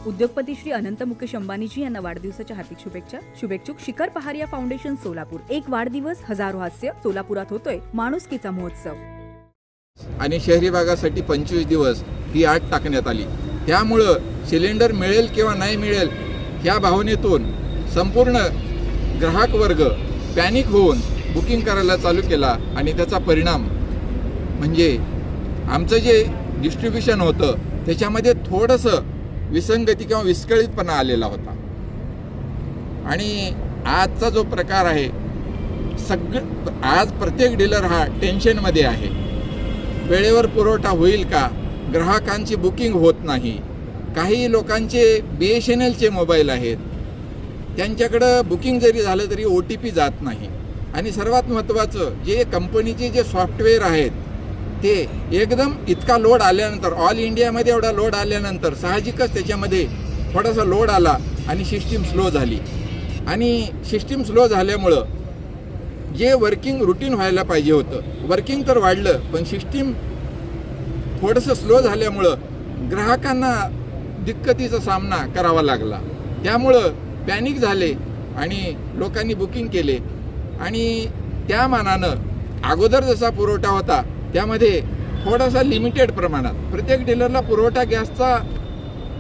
उद्योगपती श्री अनंत मुकेश अंबानीजी यांना वाढदिवसाच्या हार्दिक शुभेच्छा. शुभेच्छुक शिखर पहारिया फाउंडेशन सोलापूर. एक वाढदिवस हजारो हास्य. सोलापुरात होतोय माणुसकीचा महोत्सव. आणि शहरी भागासाठी 25 दिवस ही अट टाकण्यात आली. त्यामुळं सिलेंडर मिळेल किंवा नाही मिळेल ह्या भावनेतून संपूर्ण ग्राहक वर्ग पॅनिक होऊन बुकिंग करायला चालू केला आणि त्याचा परिणाम म्हणजे आमचं जे डिस्ट्रीब्युशन होतं त्याच्यामध्ये थोडंसं विसंगती किंवा विस्कळीतपणा आलेला होता. आणि आजचा जो प्रकार आहे आज प्रत्येक डीलर हा टेन्शनमध्ये आहे. वेळेवर पुरवठा होईल का, ग्राहकांची बुकिंग होत नाही. काही लोकांचे BSNLचे मोबाईल आहेत, त्यांच्याकडं बुकिंग जरी झालं तरी OTP जात नाही. आणि सर्वात महत्त्वाचं जे कंपनीचे जे सॉफ्टवेअर आहेत ते एकदम इतका लोड आल्यानंतर ऑल इंडियामध्ये एवढा लोड आल्यानंतर साहजिकच त्याच्यामध्ये थोडासा लोड आला आणि सिस्टीम स्लो झाली. आणि सिस्टीम स्लो झाल्यामुळं जे वर्किंग रुटीन व्हायला पाहिजे होतं वर्किंग तर वाढलं पण सिस्टीम थोडंसं स्लो झाल्यामुळं ग्राहकांना दिक्कतीचा सामना करावा लागला. त्यामुळं पॅनिक झाले आणि लोकांनी बुकिंग केले. आणि त्या मानानं अगोदर जसा पुरवठा होता त्यामध्ये थोडासा लिमिटेड प्रमाणात प्रत्येक डीलरला पुरवठा गॅसचा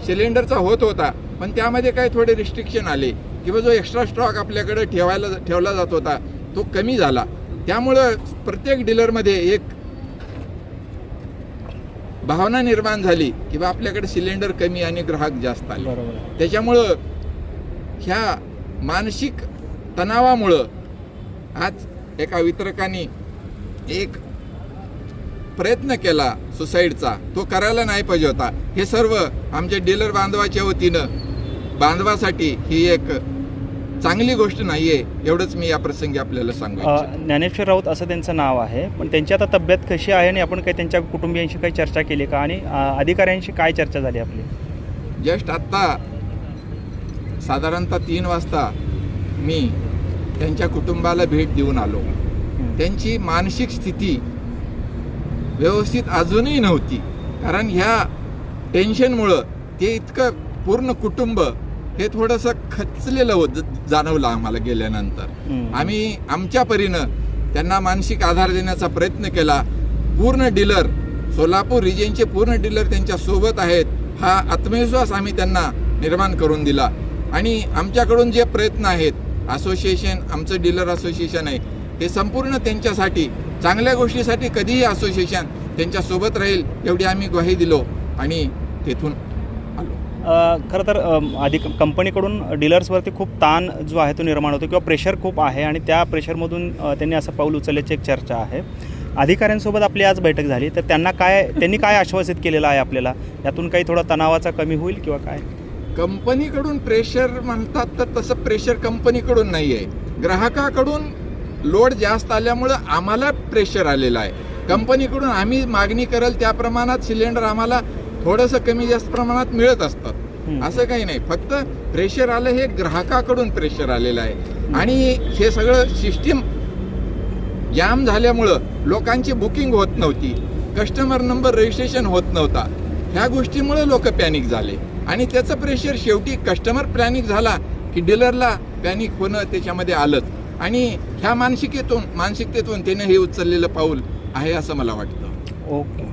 सिलेंडरचा होत होता. पण त्यामध्ये काही थोडे रिस्ट्रिक्शन आले किंवा जो एक्स्ट्रा स्टॉक आपल्याकडे ठेवला जात होता तो कमी झाला. त्यामुळं प्रत्येक डीलरमध्ये एक भावना निर्माण झाली की बा आपल्याकडे सिलेंडर कमी आणि ग्राहक जास्त आले. त्याच्यामुळं ह्या मानसिक तणावामुळं आज एका वितरकाने एक प्रयत्न केला सुसाईडचा, तो करायला नाही पाहिजे होता. हे सर्व आमच्या डीलर बांधवाच्या वतीनं बांधवासाठी ही एक चांगली गोष्ट नाहीये एवढंच मी या प्रसंगी आपल्याला सांगू इच्छितो. ज्ञानेश्वर राऊत असं त्यांचं नाव आहे, पण त्यांची आता तब्येत कशी आहे आणि आपण काही त्यांच्या कुटुंबियांशी काही चर्चा केली का आणि अधिकाऱ्यांशी काय चर्चा झाली आपली? जस्ट आत्ता साधारणतः 3 वाजता मी त्यांच्या कुटुंबाला भेट देऊन आलो. त्यांची मानसिक स्थिती व्यवस्थित अजूनही नव्हती, कारण ह्या टेन्शनमुळं ते इतकं पूर्ण कुटुंब हे थोडंसं खचलेलं जाणवलं आम्हाला गेल्यानंतर. आम्ही आमच्या परीनं त्यांना मानसिक आधार देण्याचा प्रयत्न केला. पूर्ण डीलर सोलापूर रिजनचे पूर्ण डीलर त्यांच्या सोबत आहेत हा आत्मविश्वास आम्ही त्यांना निर्माण करून दिला. आणि आमच्याकडून जे प्रयत्न आहेत असोसिएशन आमचं डीलर असोसिएशन आहे हे संपूर्ण त्यांच्यासाठी चांगल्या गोष्टीसाठी कधीही असोसिएशन त्यांच्यासोबत राहील एवढी आम्ही ग्वाही दिलो आणि तेथून आलो. खरं तर कंपनीकडून डीलर्सवरती खूप ताण जो आहे तो निर्माण होतो किंवा प्रेशर खूप आहे आणि त्या प्रेशरमधून त्यांनी असं पाऊल उचलल्याची एक चर्चा आहे. अधिकाऱ्यांसोबत आपली आज बैठक झाली तर त्यांनी काय आश्वासित केलेलं आहे आपल्याला, यातून काही थोडा तणावाचा कमी होईल किंवा काय? कंपनीकडून प्रेशर म्हणतात तर तसं प्रेशर कंपनीकडून नाही आहे, ग्राहकाकडून लोड जास्त आल्यामुळं आम्हाला प्रेशर आलेलं आहे. कंपनीकडून आम्ही मागणी करेल त्या प्रमाणात सिलेंडर आम्हाला थोडंसं कमी जास्त प्रमाणात मिळत असतात, असं काही नाही. फक्त प्रेशर आलं हे ग्राहकाकडून प्रेशर आलेलं आहे. आणि हे सगळं सिस्टीम जाम झाल्यामुळं लोकांची बुकिंग होत नव्हती, कस्टमर नंबर रजिस्ट्रेशन होत नव्हता. ह्या गोष्टीमुळे लोक पॅनिक झाले आणि त्याचं प्रेशर शेवटी कस्टमर पॅनिक झाला की डीलरला पॅनिक होणं त्याच्यामध्ये आलंच. आणि ह्या मानसिकतेतून त्याने हे उचललेलं पाऊल आहे असं मला वाटतं. ओके.